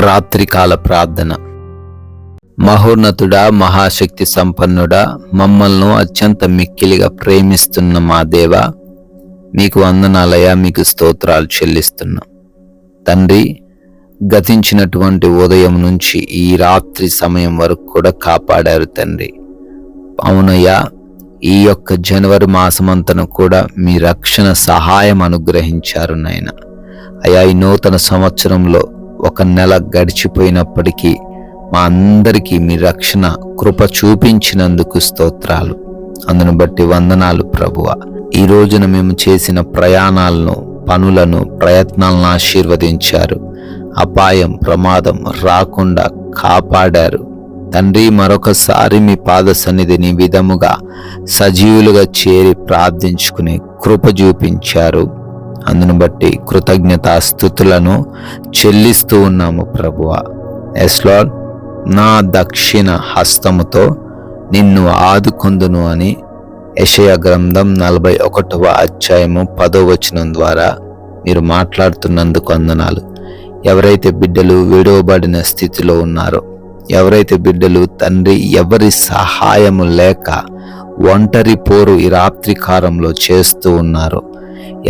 రాత్రికాల ప్రార్థన. మహోన్నతుడా, మహాశక్తి సంపన్నుడా, మమ్మల్ని అత్యంత మిక్కిలిగా ప్రేమిస్తున్న మా దేవా, మీకు వందనాలయ్యా, మీకు స్తోత్రాలు చెల్లిస్తున్నాం తండ్రి. గతించినటువంటి ఉదయం నుంచి ఈ రాత్రి సమయం వరకు కూడా కాపాడారు తండ్రి. అవునయ్యా, ఈ యొక్క జనవరి మాసమంతను కూడా మీ రక్షణ సహాయం అనుగ్రహించారు నాయన. అయ్యా, ఈ నూతన సంవత్సరంలో ఒక నెల గడిచిపోయినప్పటికీ మా అందరికీ మీ రక్షణ కృప చూపించినందుకు స్తోత్రాలు. అందును బట్టి వందనాలు ప్రభువా. ఈ రోజున మేము చేసిన ప్రయాణాలను, పనులను, ప్రయత్నాలను ఆశీర్వదించారు. అపాయం, ప్రమాదం రాకుండా కాపాడారు తండ్రి. మరొకసారి మీ పాద సన్నిధిని విధముగా సజీవులుగా చేరి ప్రార్థించుకునే కృప చూపించారు. అందును బట్టి కృతజ్ఞతాస్తుతులను చెల్లిస్తూ ఉన్నాము ప్రభువా. ఎస్ లార్డ్, నా దక్షిణ హస్తముతో నిన్ను ఆదుకొందును అని యెషయా గ్రంథం 41వ అధ్యాయము 10వ వచనం ద్వారా మీరు మాట్లాడుతున్నందుకు వందనాలు. ఎవరైతే బిడ్డలు విడవబడిన స్థితిలో ఉన్నారో, ఎవరైతే బిడ్డలు తండ్రి ఎవరి సహాయము లేక ఒంటరి పోరు ఈ రాత్రి కాలంలో చేస్తూ ఉన్నారో,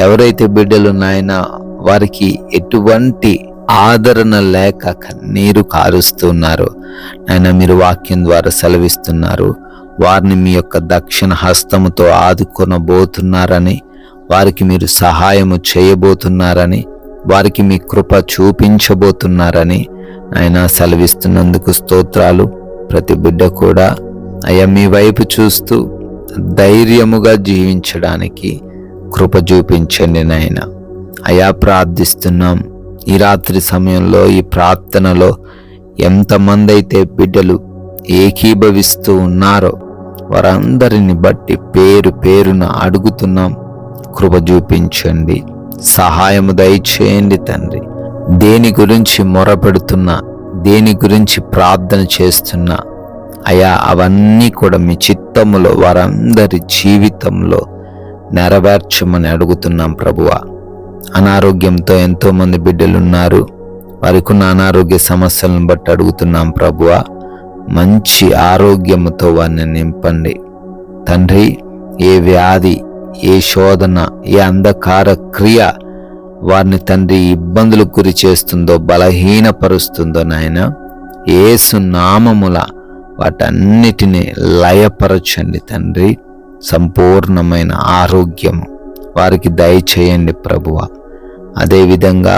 ఎవరైతే బిడ్డలు నాయన వారికి ఎటువంటి ఆదరణ లేక కన్నీరు కారుస్తున్నారో నాయన, మీరు వాక్యం ద్వారా సెలవిస్తున్నారు, వారిని మీ యొక్క దక్షిణ హస్తముతో ఆదుకొనబోతున్నారని, వారికి మీరు సహాయము చేయబోతున్నారని, వారికి మీ కృప చూపించబోతున్నారని ఆయన సెలవిస్తున్నందుకు స్తోత్రాలు. ప్రతి బిడ్డ కూడా అయ్యా మీ వైపు చూస్తూ ధైర్యముగా జీవించడానికి కృప చూపించండి నాయన. అయా ప్రార్థిస్తున్నాం, ఈ రాత్రి సమయంలో ఈ ప్రార్థనలో ఎంతమంది అయితే బిడ్డలు ఏకీభవిస్తూ ఉన్నారో వారందరిని బట్టి పేరు పేరున అడుగుతున్నాం, కృప చూపించండి, సహాయము దయచేయండి తండ్రి. దేని గురించి మొరపెడుతున్నా, దేని గురించి ప్రార్థన చేస్తున్నా అయా అవన్నీ కూడా మీ చిత్తములో వారందరి జీవితంలో నెరవేర్చమని అడుగుతున్నాం ప్రభువా. అనారోగ్యంతో ఎంతోమంది బిడ్డలున్నారు, వారికి ఉన్న అనారోగ్య సమస్యలను బట్టి అడుగుతున్నాం ప్రభువా. మంచి ఆరోగ్యముతో వారిని నింపండి తండ్రి. ఏ వ్యాధి, ఏ శోధన, ఏ అంధకార క్రియ వారిని తండ్రి ఇబ్బందులకు గురి చేస్తుందో, బలహీనపరుస్తుందో నాయన, యేసు నామముల వాటన్నిటినీ లయపరచండి తండ్రి. సంపూర్ణమైన ఆరోగ్యము వారికి దయచేయండి ప్రభువా. అదేవిధంగా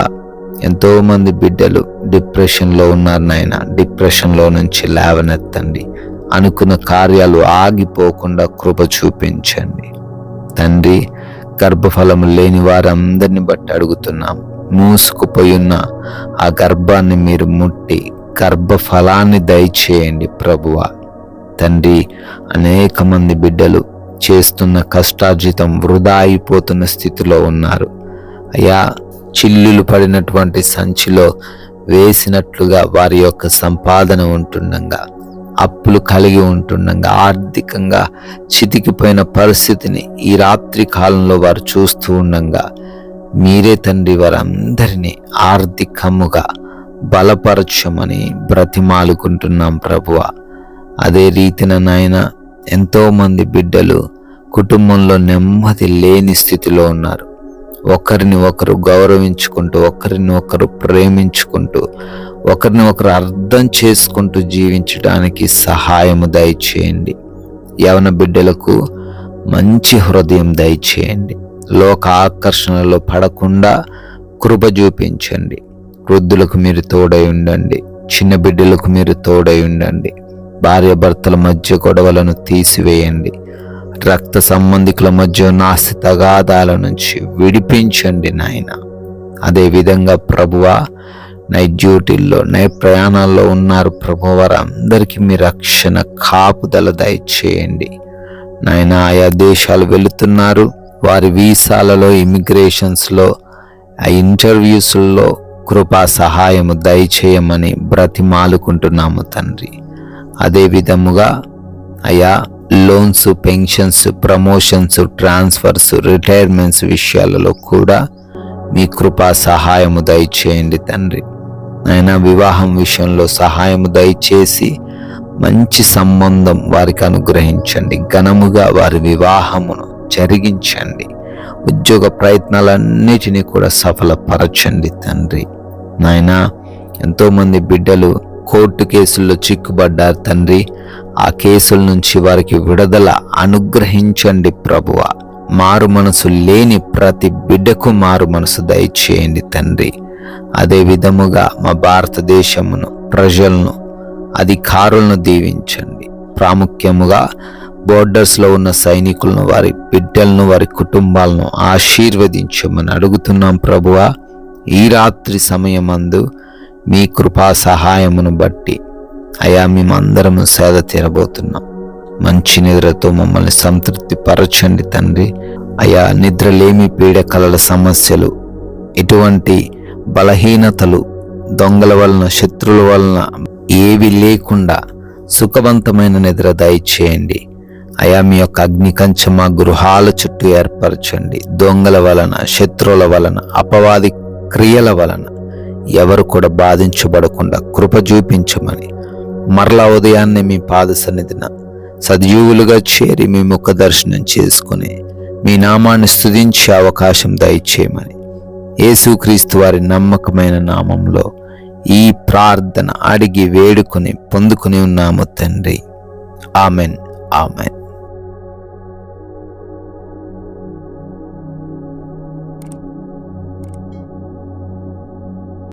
ఎంతోమంది బిడ్డలు డిప్రెషన్లో ఉన్నారు నాయన, డిప్రెషన్లో నుంచి లేవనెత్తండి. అనుకున్న కార్యాలు ఆగిపోకుండా కృప చూపించండి తండ్రి. గర్భఫలము లేని వారందరిని బట్టి అడుగుతున్నాం, మూసుకుపోయున్న ఆ గర్భాన్ని మీరు ముట్టి గర్భఫలాన్ని దయచేయండి ప్రభువా. తండ్రి, అనేక మంది బిడ్డలు చేస్తున్న కష్టార్జితం వృధా అయిపోతున్న స్థితిలో ఉన్నారు. అయ్యా, చిల్లులు పడినటువంటి సంచిలో వేసినట్లుగా వారి యొక్క సంపాదన ఉంటుండగా, అప్పులు కలిగి ఉంటుండగా, ఆర్థికంగా చితికిపోయిన పరిస్థితిని ఈ రాత్రి కాలంలో వారు చూస్తూ ఉండగా మీరే తండ్రి వారందరినీ ఆర్థికముగా బలపరచమని బ్రతిమాలుకుంటున్నాం ప్రభువా. అదే రీతిన నాయన, ఎంతోమంది బిడ్డలు కుటుంబంలో నెమ్మది లేని స్థితిలో ఉన్నారు. ఒకరిని ఒకరు గౌరవించుకుంటూ, ఒకరిని ఒకరు ప్రేమించుకుంటూ, ఒకరిని ఒకరు అర్థం చేసుకుంటూ జీవించడానికి సహాయము దయచేయండి. యవన బిడ్డలకు మంచి హృదయం దయచేయండి. లోక ఆకర్షణలో పడకుండా కృప చూపించండి. వృద్ధులకు మీరు తోడై ఉండండి, చిన్న బిడ్డలకు మీరు తోడై ఉండండి. భార్యాభర్తల మధ్య గొడవలను తీసివేయండి. రక్త సంబంధికుల మధ్య నాస్తి తగాదాల నుంచి విడిపించండి నాయన. అదేవిధంగా ప్రభువా, నైట్ డ్యూటీల్లో, నైట్ ప్రయాణాల్లో ఉన్నారు ప్రభు, వారందరికీ మీ రక్షణ కాపుదల దయచేయండి నాయన. ఆయా దేశాలు వెళుతున్నారు, వారి వీసాలలో, ఇమిగ్రేషన్స్లో, ఆ ఇంటర్వ్యూస్లో కృపా సహాయము దయచేయమని బ్రతిమాలుకుంటున్నాము తండ్రి. అదే విధముగా అయా loans, pensions, promotions, transfers, retirements విషయాలలో కూడా మీ కృపా సహాయము దయచేయండి తండ్రి. నాయన వివాహం విషయంలో సహాయం దయచేసి మంచి సంబంధం వారికి అనుగ్రహించండి. ఘనముగా వారి వివాహమును జరిగించండి. ఉద్యోగ ప్రయత్నాలన్నిటినీ కూడా సఫలపరచండి తండ్రి. నాయన ఎంతోమంది బిడ్డలు కోర్టు కేసుల్లో చిక్కుబడ్డారు తండ్రి. ఆ కేసుల నుంచి వారికి విడుదల అనుగ్రహించండి ప్రభువా. మారు మనసు లేని ప్రతి బిడ్డకు మారు మనసు దయచేయండి తండ్రి. అదే విధముగా మా భారతదేశమును, ప్రజలను, అధికారులను దీవించండి. ప్రాముఖ్యముగా బోర్డర్స్లో ఉన్న సైనికులను, వారి బిడ్డలను, వారి కుటుంబాలను ఆశీర్వదించమని అడుగుతున్నాం ప్రభువా. ఈ రాత్రి సమయమందు మీ కృపా సహాయమును బట్టి అయా మేమందరము సేద తీరబోతున్నాం. మంచి నిద్రతో మమ్మల్ని సంతృప్తి పరచండి తండ్రి. అయా నిద్రలేమి, పీడకలల సమస్యలు, ఇటువంటి బలహీనతలు, దొంగల వలన, శత్రువుల వలన ఏవి లేకుండా సుఖవంతమైన నిద్ర దయచేయండి. అయా మీ యొక్క అగ్ని కంచె మా గృహాల చుట్టూ ఏర్పరచండి. దొంగల వలన, శత్రువుల వలన, అపవాది క్రియల వలన ఎవరు కూడా బాధించబడకుండా కృప చూపించమని మరలా ఉదయాన్నే మీ పాద సన్నిధిన సజీవులుగా చేరి మీ ముఖ దర్శనం చేసుకుని మీ నామాన్ని స్తుతించే అవకాశం దయచేయమని యేసుక్రీస్తు వారి నమ్మకమైన నామంలో ఈ ప్రార్థన అడిగి వేడుకొని పొందుకుని ఉన్నాము తండ్రి. Amen, amen.